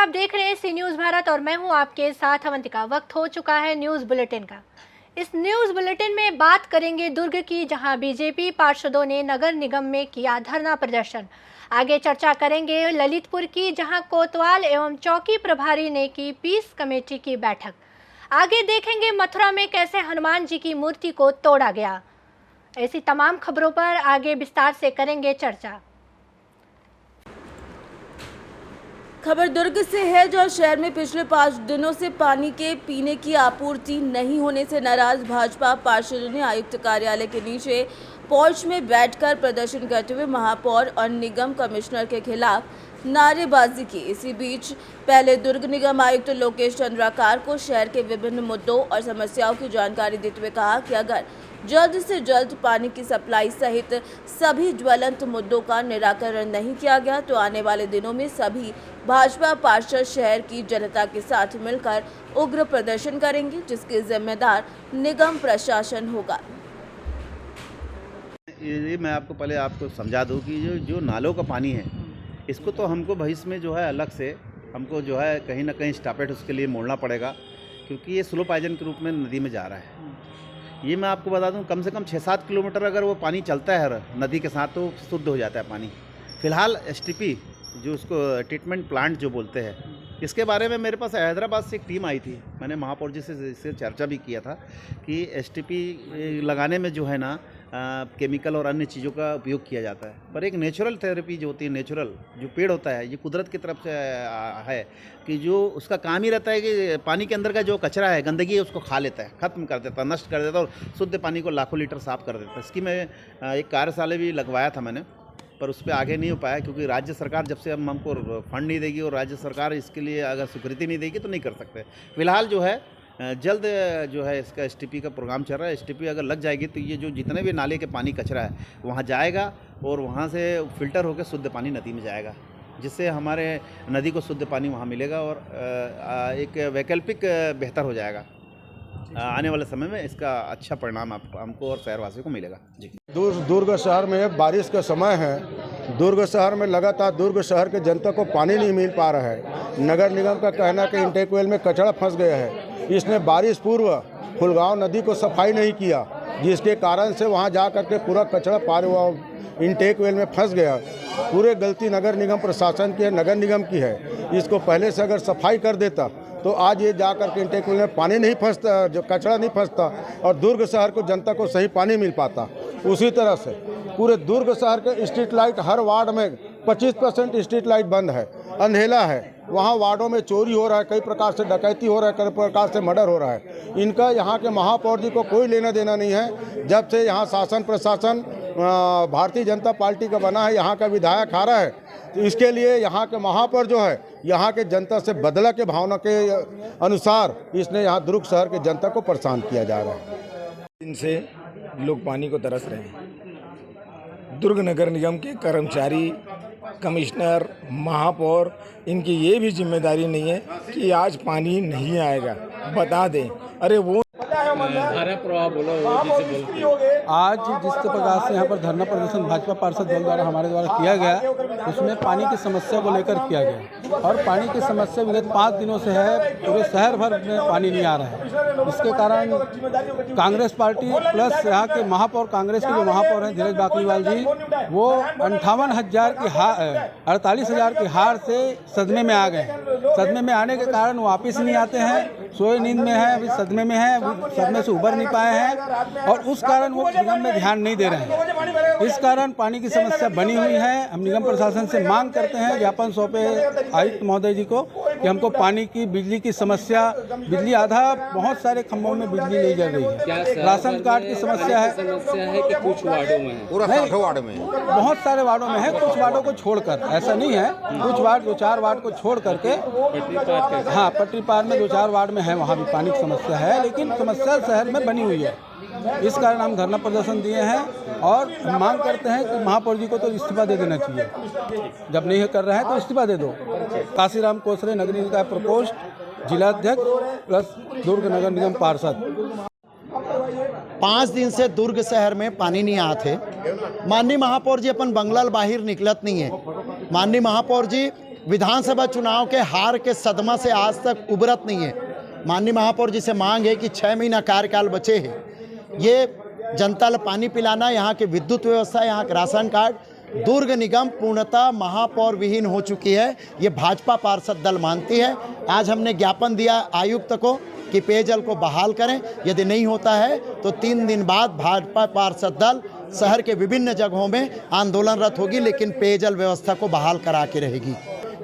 आप देख रहे हैं सी न्यूज़ भारत और मैं हूं आपके साथ अवंतिका। वक्त हो चुका है न्यूज़ बुलेटिन का। इस न्यूज़ बुलेटिन में बात करेंगे दुर्ग की, जहां बीजेपी पार्षदों ने नगर निगम में किया धरना प्रदर्शन। आगे चर्चा करेंगे ललितपुर की, जहां कोतवाल एवं चौकी प्रभारी ने की पीस कमेटी की बैठक। आगे देखेंगे मथुरा में कैसे हनुमान जी की मूर्ति को तोड़ा गया। ऐसी तमाम खबरों पर आगे विस्तार से करेंगे चर्चा। खबर दुर्ग से है, जहां शहर में पिछले 5 दिनों से पानी के पीने की आपूर्ति नहीं होने से नाराज भाजपा पार्षदों ने आयुक्त कार्यालय के नीचे पोर्च में बैठकर प्रदर्शन करते हुए महापौर और निगम कमिश्नर के खिलाफ नारेबाजी की। इसी बीच पहले दुर्ग निगम आयुक्त लोकेश चंद्राकार को शहर के विभिन्न मुद्दों और समस्याओं की जानकारी देते हुए कहा कि अगर जल्द से जल्द पानी की सप्लाई सहित सभी ज्वलंत मुद्दों का निराकरण नहीं किया गया तो आने वाले दिनों में सभी भाजपा पार्षद शहर की जनता के साथ मिलकर उग्र प्रदर्शन करेंगे, जिसके जिम्मेदार निगम प्रशासन होगा। ये मैं आपको समझा दूं कि जो नालों का पानी है, इसको तो हमको भविष्य में जो है अलग से हमको जो है कहीं ना कहीं स्टॉपेज उसके लिए मोड़ना पड़ेगा, क्योंकि ये स्लो पॉइजन के रूप में नदी में जा रहा है। ये मैं आपको बता दूं, कम से कम 6-7 किलोमीटर अगर वो पानी चलता है नदी के साथ तो शुद्ध हो जाता है पानी। फिलहाल एसटीपी जो उसको ट्रीटमेंट प्लांट जो बोलते हैं, इसके बारे में मेरे पास हैदराबाद से एक टीम आई थी। मैंने महापौर जी से इससे चर्चा भी किया था कि एसटीपी लगाने में जो है ना केमिकल और अन्य चीज़ों का उपयोग किया जाता है, पर एक नेचुरल थेरेपी जो होती है, नेचुरल जो पेड़ होता है, ये कुदरत की तरफ से है कि जो उसका काम ही रहता है कि पानी के अंदर का जो कचरा है, गंदगी है, उसको खा लेता है, ख़त्म कर देता है, नष्ट कर देता है और शुद्ध पानी को लाखों लीटर साफ़ कर देता है। इसकी मैं एक कार्यशाला भी लगवाया था मैंने, पर उस पर आगे नहीं हो पाया, क्योंकि राज्य सरकार जब से हमको फंड नहीं देगी और राज्य सरकार इसके लिए अगर स्वीकृति नहीं देगी तो नहीं कर सकते। फिलहाल जो है जल्द जो है इसका एसटीपी का प्रोग्राम चल रहा है। एसटीपी अगर लग जाएगी तो ये जो जितने भी नाले के पानी कचरा है वहाँ जाएगा और वहाँ से फिल्टर होकर शुद्ध पानी नदी में जाएगा, जिससे हमारे नदी को शुद्ध पानी वहाँ मिलेगा और एक वैकल्पिक बेहतर हो जाएगा। आने वाले समय में इसका अच्छा परिणाम हमको और शहरवासियों को मिलेगा। जी, दुर्ग शहर में बारिश का समय है। दुर्ग शहर में लगातार दुर्ग शहर के जनता को पानी नहीं मिल पा रहा है। नगर निगम का कहना है कि इंटेक वेल में कचरा फंस गया है। इसने बारिश पूर्व फुलगांव नदी को सफाई नहीं किया, जिसके कारण से वहां जा करके पूरा कचरा पार हुआ इंटेक वेल में फंस गया। पूरे गलती नगर निगम प्रशासन की है, नगर निगम की है। इसको पहले से अगर सफाई कर देता तो आज ये जा करके इंटेक वेल में पानी नहीं फंसता, जो कचरा नहीं फंसता और दुर्ग शहर को जनता को सही पानी मिल पाता। उसी तरह से पूरे दुर्ग शहर के स्ट्रीट लाइट हर वार्ड में 25% स्ट्रीट लाइट बंद है, अंधेला है। वहाँ वार्डों में चोरी हो रहा है, कई प्रकार से डकैती हो रहा है, कई प्रकार से मर्डर हो रहा है। इनका यहाँ के महापौर जी को कोई लेना देना नहीं है। जब से यहाँ शासन प्रशासन भारतीय जनता पार्टी का बना है, यहाँ का विधायक हारा है, तो इसके लिए यहाँ के महापौर जो है यहाँ के जनता से बदला के भावना के अनुसार इसने यहाँ दुर्ग शहर के जनता को परेशान किया जा रहा है। इनसे लोग पानी को तरस रहे हैं। दुर्ग नगर निगम के कर्मचारी, कमिश्नर, महापौर, इनकी ये भी जिम्मेदारी नहीं है कि आज पानी नहीं आएगा, बता दें। अरे वो धारा प्रवाह बोलो, आज जिस प्रकार से यहाँ पर धरना प्रदर्शन भाजपा पार्षद दल द्वारा हमारे द्वारा किया गया, उसमें पानी की समस्या को लेकर किया गया और पानी की समस्या विगत 5 दिनों से है। पूरे शहर भर में पानी नहीं आ रहा है। इसके कारण कांग्रेस पार्टी प्लस यहाँ के महापौर, कांग्रेस के जो महापौर हैं धीरज बाकलीवाल जी, वो 58,000 की 48,000 की हार से सदमे में आ गए। सदमे में आने के कारण वापस नहीं आते हैं, सोए नींद में है, अभी सदमे में है, सदमे से उबर नहीं पाए हैं और उस कारण वो निगम में ध्यान नहीं दे रहे हैं। इस कारण पानी की समस्या बनी हुई है। हम निगम प्रशासन से मांग करते हैं, ज्ञापन सौंपे आयुक्त महोदय जी को कि हमको पानी की, बिजली की समस्या, बिजली आधा बहुत सारे खंभों में बिजली नहीं जल रही है। राशन कार्ड की समस्या है कि कुछ वार्डों में है, पूरा 60 वार्ड में, बहुत सारे वार्डों में है, कुछ वार्डों को छोड़कर, ऐसा नहीं है, कुछ वार्ड 2-4 वार्ड को छोड़ करके, हाँ पटरी पार में 2-4 वार्ड में है, वहाँ भी पानी की समस्या है, लेकिन समस्या शहर में बनी हुई है। इस कारण हम धरना प्रदर्शन दिए हैं और मांग करते हैं कि महापौर जी को तो इस्तीफा दे देना चाहिए। जब नहीं कर रहे हैं तो इस्तीफा दे दो। काशीराम कोसरे नगरीय निकाय प्रकोष्ठ, जिलाध्यक्ष प्लस दुर्ग नगर निगम पार्षद। 5 दिन से दुर्ग शहर में पानी नहीं आते। माननीय महापौर जी अपन बंगला बाहर निकलत नहीं है। माननीय महापौर जी विधानसभा चुनाव के हार के सदमा से आज तक उबरत नहीं है। माननीय महापौर जी से मांग है कि 6 महीना कार्यकाल बचे हैं, ये जनता को पानी पिलाना, यहाँ की विद्युत व्यवस्था, यहाँ का राशन कार्ड, दुर्ग निगम पूर्णतः महापौर विहीन हो चुकी है, ये भाजपा पार्षद दल मानती है। आज हमने ज्ञापन दिया आयुक्त को कि पेयजल को बहाल करें, यदि नहीं होता है तो 3 दिन बाद भाजपा पार्षद दल शहर के विभिन्न जगहों में आंदोलनरत होगी, लेकिन पेयजल व्यवस्था को बहाल करा के रहेगी।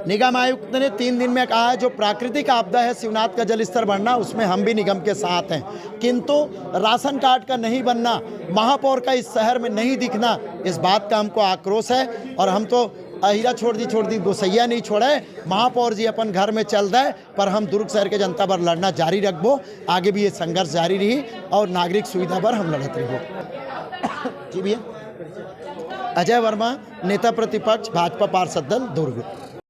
निगम आयुक्त ने 3 दिन में कहा है जो प्राकृतिक आपदा है शिवनाथ का जल स्तर बढ़ना, उसमें हम भी निगम के साथ हैं, किंतु राशन कार्ड का नहीं बनना, महापौर का इस शहर में नहीं दिखना, इस बात का हमको आक्रोश है। और हम तो अहिरा छोड़ दी गोसैया नहीं छोड़े, महापौर जी अपन घर में चल रहे, पर हम दुर्ग शहर के जनता पर लड़ना जारी रखबो, आगे भी ये संघर्ष जारी रही और नागरिक सुविधा पर हम लड़त रहो। जी भैया। अजय वर्मा, नेता प्रतिपक्ष, भाजपा पार्षद दल, दुर्ग।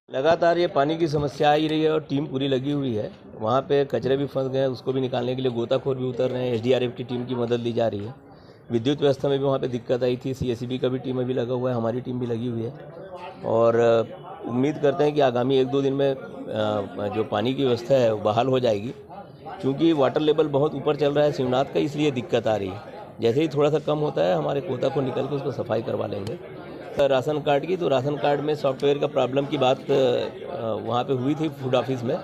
लगातार ये पानी की समस्या आ ही रही है और टीम पूरी लगी हुई है। वहाँ पे कचरे भी फंस गए हैं, उसको भी निकालने के लिए गोताखोर भी उतर रहे हैं। एसडीआरएफ की टीम की मदद ली जा रही है। विद्युत व्यवस्था में भी वहाँ पे दिक्कत आई थी, सीएसईबी का भी टीम अभी लगा हुआ है, हमारी टीम भी लगी हुई है और उम्मीद करते हैं कि आगामी 1-2 दिन में जो पानी की व्यवस्था है वो बहाल हो जाएगी। क्योंकि वाटर लेवल बहुत ऊपर चल रहा है शिवनाथ का, इसलिए दिक्कत आ रही है। जैसे ही थोड़ा सा कम होता है हमारे गोताखोर निकल के उसको सफाई करवा लेंगे। राशन कार्ड की, तो राशन कार्ड में सॉफ्टवेयर का प्रॉब्लम की बात वहाँ पे हुई थी फूड ऑफिस में,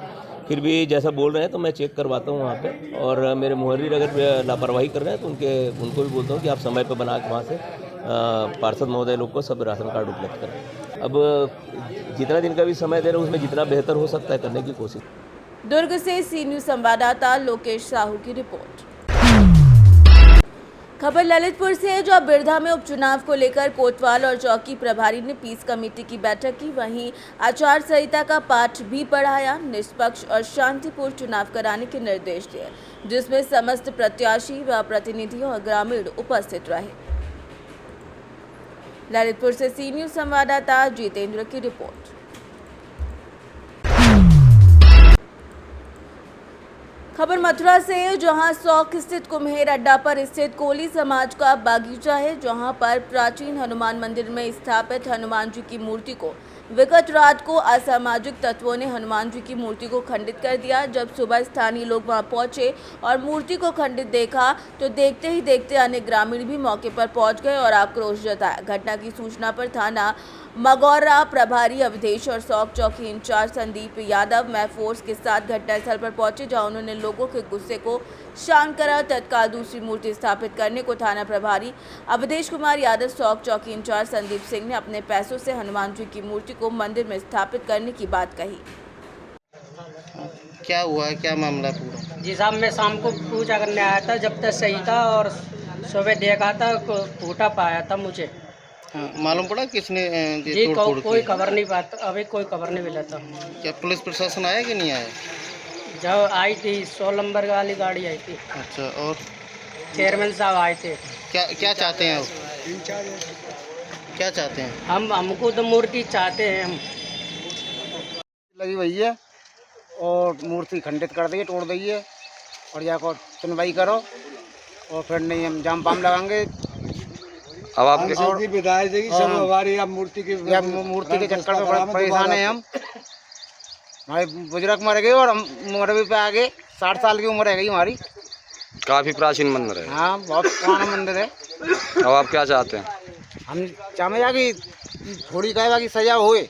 फिर भी जैसा बोल रहे हैं तो मैं चेक करवाता हूँ वहाँ पे। और मेरे मुहर्रिर अगर लापरवाही कर रहे हैं तो उनको भी बोलता हूँ कि आप समय पर बना के वहाँ से पार्षद महोदय लोग को सब राशन कार्ड उपलब्ध कराएं। अब जितना दिन का भी समय दे रहे हैं उसमें जितना बेहतर हो सकता है करने की कोशिश। दुर्ग से सी न्यूज़ संवाददाता लोकेश साहू की रिपोर्ट। खबर ललितपुर से है, जो बिरधा में उपचुनाव को लेकर कोतवाल और चौकी प्रभारी ने पीस कमेटी की बैठक की, वहीं आचार संहिता का पाठ भी पढ़ाया, निष्पक्ष और शांतिपूर्ण चुनाव कराने के निर्देश दिए, जिसमें समस्त प्रत्याशी व प्रतिनिधि और ग्रामीण उपस्थित रहे। ललितपुर से सी न्यूज़ संवाददाता जितेंद्र की रिपोर्ट। खबर मथुरा से है, जहां सौख स्थित कुम्हेर अड्डा पर स्थित कोली समाज का बागीचा है, जहां पर प्राचीन हनुमान मंदिर में स्थापित हनुमान जी की मूर्ति को विगत रात को असामाजिक तत्वों ने हनुमान जी की मूर्ति को खंडित कर दिया। जब सुबह स्थानीय लोग वहां पहुंचे और मूर्ति को खंडित देखा तो देखते ही देखते अन्य ग्रामीण भी मौके पर पहुंच गए और आक्रोश जताया। घटना की सूचना पर थाना मगौरा प्रभारी अवधेश और सौख चौकी इंचार्ज संदीप यादव में फोर्स के साथ घटनास्थल पर पहुंचे, जहां उन्होंने लोगों के गुस्से को शांत करा। तत्काल दूसरी मूर्ति स्थापित करने को थाना प्रभारी अवधेश कुमार यादव, सौख चौकी इंचार्ज संदीप सिंह ने अपने पैसों से हनुमान जी की मूर्ति को मंदिर में स्थापित करने की बात कही। क्या हुआ है, क्या मामला पूरा? जी साहब, मैं शाम को पूजा करने आया था, जब तक सही था और सुबह देखा था टूटा पाया था मुझे। मालूम पड़ा किसने जी कोई खबर नहीं पाता, अभी कोई खबर नहीं मिला था। क्या पुलिस प्रशासन आया कि नहीं आया? जब आई थी 100 नंबर वाली गाड़ी आई थी। अच्छा, और चेयरमैन साहब आए थे। क्या चाहते हैं आप? क्या चाहते हैं? हमको तो मूर्ति चाहते हैं। हम लगी हुई है और मूर्ति खंडित कर दी, तोड़ दी है और जाकर सुनवाई करो और फिर नहीं हम जाम पाम लगाएंगे। अब आपके विधायक जी सब हमारी मूर्ति के चक्कर में बड़ा परेशान है। हम हमारे बुजुर्ग मर गए और हम मरवे पे आ गए। 60 साल की उम्र है गई हमारी। काफी प्राचीन मंदिर है। हाँ, बहुत पुराना मंदिर है। अब आप क्या चाहते हैं? हम चाहे कि थोड़ी कहेगा कि सजा होए,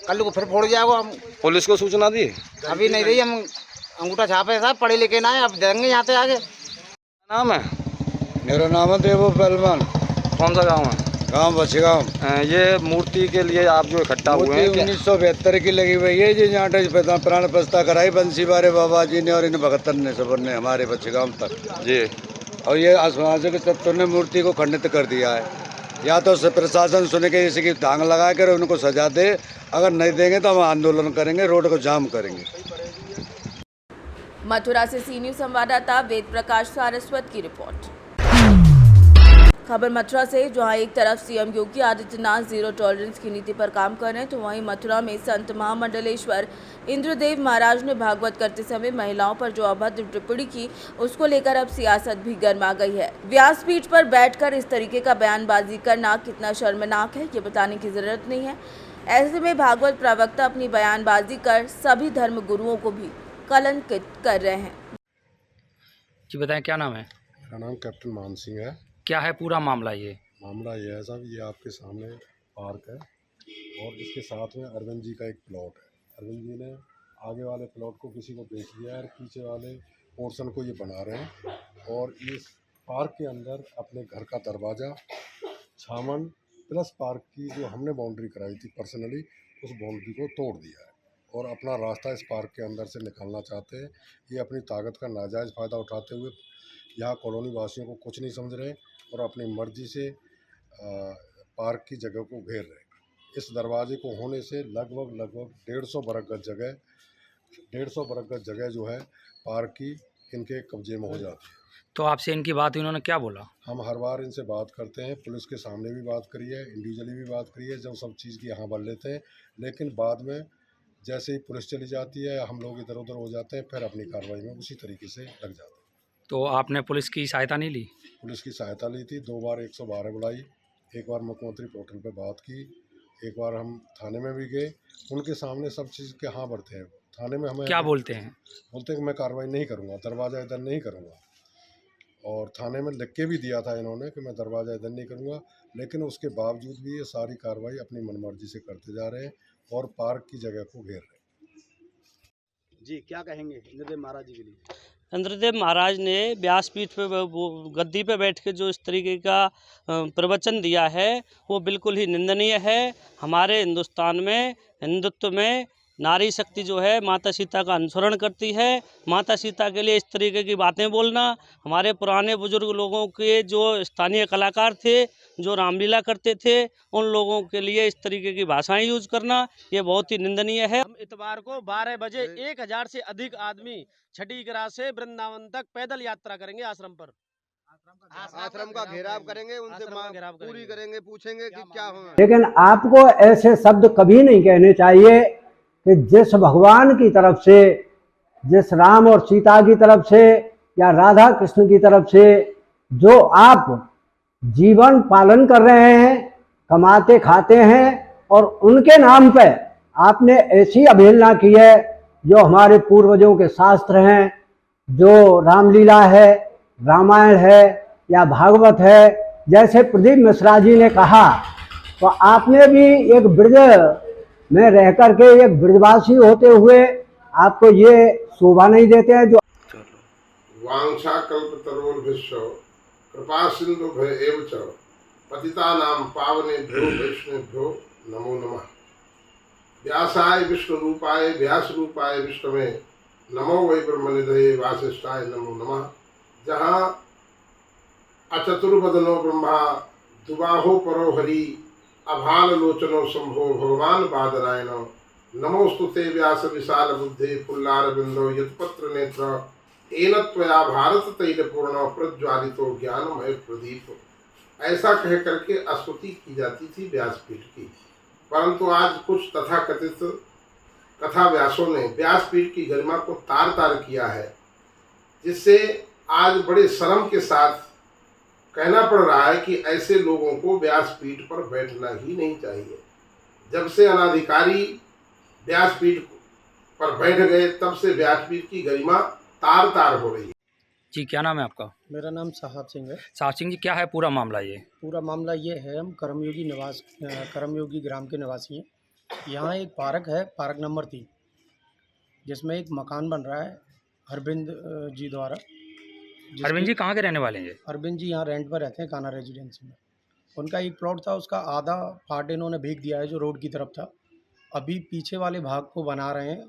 कल को फिर फोड़ जाएगा। हम पुलिस को सूचना दी? अभी नहीं दी। हम अंगूठा छापे साहब, पढ़े लिखे ना है, अब देंगे यहाँ से आगे। नाम है? मेरा नाम है देवो पहलवान। कौन सा गांव है? गाँव बछगांव। ये मूर्ति के लिए आप जो इकट्ठा हुए हैं 1972 की लगी हुई है जी। यहाँ प्राण प्रतिष्ठा कराई बंसी बारे बाबा जी ने और इन 72 ने सबर ने हमारे बछगांव तक जी। और ये असामाजिक तत्वों ने मूर्ति को खंडित कर दिया है। या तो प्रशासन सुने के जैसे कि धांग लगा कर उनको सजा दे, अगर नहीं देंगे तो हम आंदोलन करेंगे, रोड को जाम करेंगे। मथुरा से सी न्यूज़ संवाददाता वेद प्रकाश सारस्वत की रिपोर्ट। खबर मथुरा से, जहां एक तरफ CM Yogi Adityanath zero tolerance की नीति पर काम कर रहे हैं, तो वहीं मथुरा में संत महामंडलेश्वर इंद्रदेव महाराज ने भागवत करते समय महिलाओं पर जो अभद्र टिप्पणी की, उसको लेकर अब सियासत भी गर्मा गई है। व्यासपीठ पर बैठकर इस तरीके का बयानबाजी करना कितना शर्मनाक है, ये बताने की जरूरत नहीं है। ऐसे में भागवत प्रवक्ता अपनी बयानबाजी कर सभी धर्म गुरुओं को भी कलंकित कर रहे हैं। जी बताएं, क्या नाम है? मेरा नाम कैप्टन मान सिंह है। क्या है पूरा मामला? ये मामला ये है साहब, ये आपके सामने पार्क है और इसके साथ में अरविंद जी का एक प्लॉट है। अरविंद जी ने आगे वाले प्लॉट को किसी को बेच दिया है और पीछे वाले पोर्शन को ये बना रहे हैं और इस पार्क के अंदर अपने घर का दरवाज़ा, छामन प्लस पार्क की जो हमने बाउंड्री कराई थी पर्सनली, उस बाउंड्री को तोड़ दिया है और अपना रास्ता इस पार्क के अंदर से निकालना चाहते हैं। ये अपनी ताकत का नाजायज़ फ़ायदा उठाते हुए यहाँ कॉलोनी वासियों को कुछ नहीं समझ रहे और अपनी मर्जी से पार्क की जगह को घेर रहे हैं। इस दरवाजे को होने से लगभग 150 बरस गज जगह जो है पार्क की इनके कब्जे में हो जाती है। तो आपसे इनकी बात, इन्होंने क्या बोला? हम हर बार इनसे बात करते हैं, पुलिस के सामने भी बात करी है, इंडिविजुअली भी बात करी है, जब सब चीज़ की यहाँ भर लेते हैं, लेकिन बाद में जैसे ही पुलिस चली जाती है हम लोग इधर उधर हो जाते हैं, फिर अपनी कार्रवाई में उसी तरीके से लग जाते हैं। तो आपने पुलिस की सहायता नहीं ली? पुलिस की सहायता ली थी, 2 बार 112 बुलाई, एक बार मुख्यमंत्री पोर्टल पे बात की, एक बार हम थाने में भी गए, उनके सामने सब चीज़ के हाँ भरते हैं। थाने में हमें क्या बोलते हैं? बोलते हैं कि मैं कार्रवाई नहीं करूँगा, दरवाज़ा इधर नहीं करूँगा, और थाने में लिख के भी दिया था इन्होंने कि मैं दरवाज़ा इधर नहीं करूँगा, लेकिन उसके बावजूद भी ये सारी कार्रवाई अपनी मनमर्जी से करते जा रहे हैं और पार्क की जगह को घेर रहे हैं। जी क्या कहेंगे इंद्रदेव महाराज जी के लिए? इंद्रदेव महाराज ने व्यासपीठ पे वो गद्दी पे बैठ के जो इस तरीके का प्रवचन दिया है वो बिल्कुल ही निंदनीय है। हमारे हिंदुस्तान में, हिंदुत्व में नारी शक्ति जो है माता सीता का अनुसरण करती है। माता सीता के लिए इस तरीके की बातें बोलना, हमारे पुराने बुजुर्ग लोगों के जो स्थानीय कलाकार थे जो रामलीला करते थे, उन लोगों के लिए इस तरीके की भाषाएं यूज करना ये बहुत ही निंदनीय है। हम इतवार को 12 बजे 1000 से अधिक आदमी छठीगरा से वृंदावन तक पैदल यात्रा करेंगे। आश्रम का घेराव करेंगे, उनसे पूरी करेंगे, पूछेंगे कि क्या होगा। लेकिन आपको ऐसे शब्द कभी नहीं कहने चाहिए कि जिस भगवान की तरफ से, जिस राम और सीता की तरफ से या राधा कृष्ण की तरफ से जो आप जीवन पालन कर रहे हैं, कमाते खाते हैं, और उनके नाम पे आपने ऐसी अवहेलना की है जो हमारे पूर्वजों के शास्त्र हैं, जो रामलीला है, रामायण है या भागवत है। जैसे प्रदीप मिश्रा जी ने कहा, तो आपने भी एक ब्रज में रह करके एक ब्रजवासी होते हुए आपको ये शोभा नहीं देते हैं। जो वांछा कल्पतरोर्भ्यश्च कृपा सिंधु एव च पतितानां पावनेभ्यो वैष्णवेभ्यो नमो नमः। व्यासाय विष्णु रूपाय व्यास रूपाय विष्णवे नमो वै ब्रह्मनिधये वासिष्ठाय नमो नमः। जहाँ अचतुर्वदनो ब्रह्मा दुबाहो परो हरि अभान लोचनो शंभो भगवान बादरायण नमोस्तुते व्यास विशाल बुद्धे पुल्लार बिंदो यत्पत्र नेत्र एन त्वया भारत तैल पूर्ण प्रज्वालितो ज्ञानमय प्रदीप। ऐसा कह करके स्तुति की जाती थी व्यासपीठ की, परंतु आज कुछ तथाकथित कथा व्यासों ने व्यासपीठ की गरिमा को तार तार किया है, जिससे आज बड़े शर्म के साथ कहना पड़ रहा है कि ऐसे लोगों को व्यासपीठ पर बैठना ही नहीं चाहिए। जब से अनाधिकारी व्यासपीठ पर बैठ गए तब से व्यासपीठ की गरिमा तार तार हो रही है। जी क्या नाम है आपका? मेरा नाम साहब सिंह है। साहब सिंह जी, क्या है पूरा मामला? ये पूरा मामला ये है, हम कर्मयोगी ग्राम के निवासी हैं। यहाँ एक पार्क है, पार्क नंबर 3, जिसमें एक मकान बन रहा है अरविंद जी द्वारा। अरविंद जी कहाँ के रहने वाले हैं? अरविंद जी यहाँ रेंट पर रहते हैं, कान्हा रेजिडेंसी में। उनका एक प्लॉट था, उसका आधा पार्ट इन्होंने भीग दिया है जो रोड की तरफ था। अभी पीछे वाले भाग को बना रहे हैं,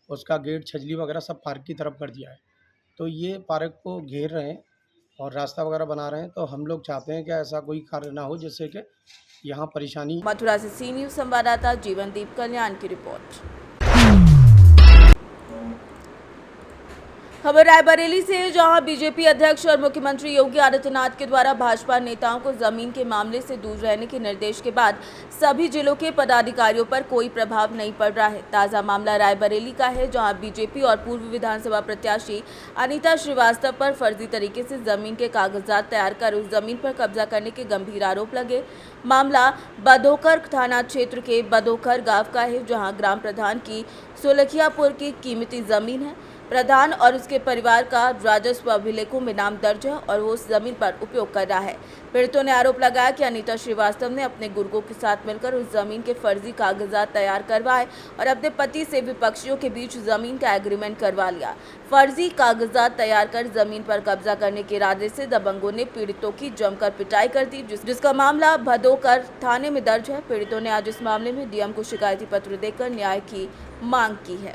उसका गेट छजली वगैरह सब पार्क की तरफ कर दिया है। तो ये पार्क को घेर रहे हैं और रास्ता वगैरह बना रहे हैं। तो हम लोग चाहते हैं कि ऐसा कोई कार्य ना हो जिससे कि यहाँ परेशानी। मथुरा से सी न्यूज़ संवाददाता जीवनदीप कल्याण की रिपोर्ट। खबर रायबरेली से है, जहां बीजेपी अध्यक्ष और मुख्यमंत्री योगी आदित्यनाथ के द्वारा भाजपा नेताओं को जमीन के मामले से दूर रहने के निर्देश के बाद सभी जिलों के पदाधिकारियों पर कोई प्रभाव नहीं पड़ रहा है। ताज़ा मामला रायबरेली का है, जहां बीजेपी और पूर्व विधानसभा प्रत्याशी अनीता श्रीवास्तव पर फर्जी तरीके से जमीन के कागजात तैयार कर उस जमीन पर कब्जा करने के गंभीर आरोप लगे। मामला बदोकर थाना क्षेत्र के बदोकर गांव का है, जहां ग्राम प्रधान की सोलखियापुर की कीमती जमीन है। प्रधान और उसके परिवार का राजस्व अभिलेखों में नाम दर्ज है और वो उस जमीन पर उपयोग कर रहा है। पीड़ितों ने आरोप लगाया कि अनीता श्रीवास्तव ने अपने गुर्गों के साथ मिलकर उस जमीन के फर्जी कागजात तैयार करवाए और अपने पति से विपक्षियों के बीच जमीन का एग्रीमेंट करवा लिया। फर्जी कागजात तैयार कर जमीन पर कब्जा करने के इरादे से दबंगों ने पीड़ितों की जमकर पिटाई कर दी, जिसका मामला भदोकर थाने में दर्ज है। पीड़ितों ने आज इस मामले में डीएम को शिकायती पत्र देकर न्याय की मांग की है।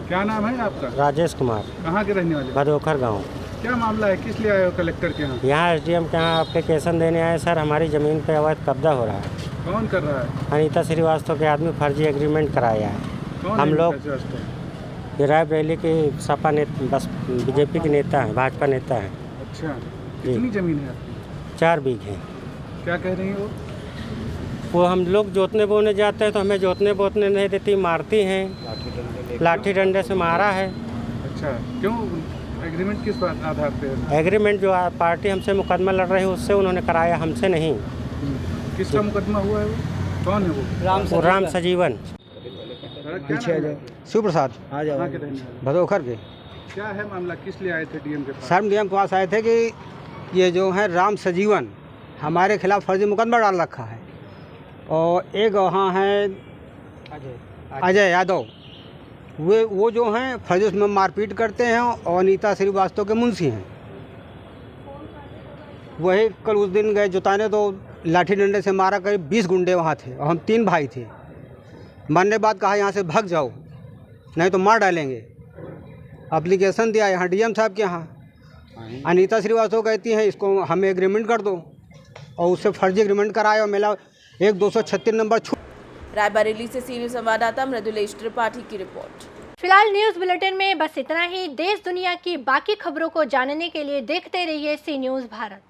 क्या नाम है आपका? राजेश कुमार। कहाँ के रहने वाले? भदोखर गांव। क्या मामला है, किस लिए आए हो कलेक्टर के यहाँ? यहाँ एसडीएम के यहाँ एप्लीकेशन देने आए सर, हमारी ज़मीन पे अवैध कब्जा हो रहा है। कौन कर रहा है? अनीता श्रीवास्तव के आदमी फर्जी एग्रीमेंट कराया है। कौन हम है लोग अनीता श्रीवास्तव? ये रायबरेली के सपा नेता, बस बीजेपी के नेता हैं, भाजपा नेता हैं। अच्छा, कितनी ज़मीन है आपकी? 4 बीघे। क्या कह रही है वो हम लोग जोतने बोने जाते हैं तो हमें जोतने बोतने नहीं देती, मारती हैं, लाठी डंडे से मारा है। अच्छा, क्यों? एग्रीमेंट किस आधार पे है? एग्रीमेंट जो पार्टी हमसे मुकदमा लड़ रही है उससे उन्होंने कराया, हमसे नहीं। किसका मुकदमा हुआ है वो? कौन है वो? राम सजीवन। पीछे आ जाओ। शिव प्रसाद भदोखर के। क्या है मामला, किस लिए आए थे डीएम के पास? सर डीएम के पास आए थे कि ये जो है राम सजीवन हमारे खिलाफ फर्जी मुकदमा डाल रखा है, और एक वहाँ है अजय यादव, वो जो हैं फर्जी उसमें मारपीट करते हैं और अनीता श्रीवास्तव के मुंशी हैं। वही कल उस दिन गए जुताने तो लाठी डंडे से मारा, करीब 20 गुंडे वहाँ थे और हम 3 भाई थे। मरने बाद कहा यहाँ से भाग जाओ नहीं तो मार डालेंगे। एप्लीकेशन दिया यहाँ डीएम साहब के यहाँ। अनीता श्रीवास्तव कहती हैं इसको हमें एग्रीमेंट कर दो, और उससे फर्जी एग्रीमेंट कराया और मेरा 236 नंबर छूट। रायबरेली से सीनियर संवाददाता मृदुलेश त्रिपाठी की रिपोर्ट। फिलहाल न्यूज़ बुलेटिन में बस इतना ही। देश दुनिया की बाकी खबरों को जानने के लिए देखते रहिए सी न्यूज़ भारत।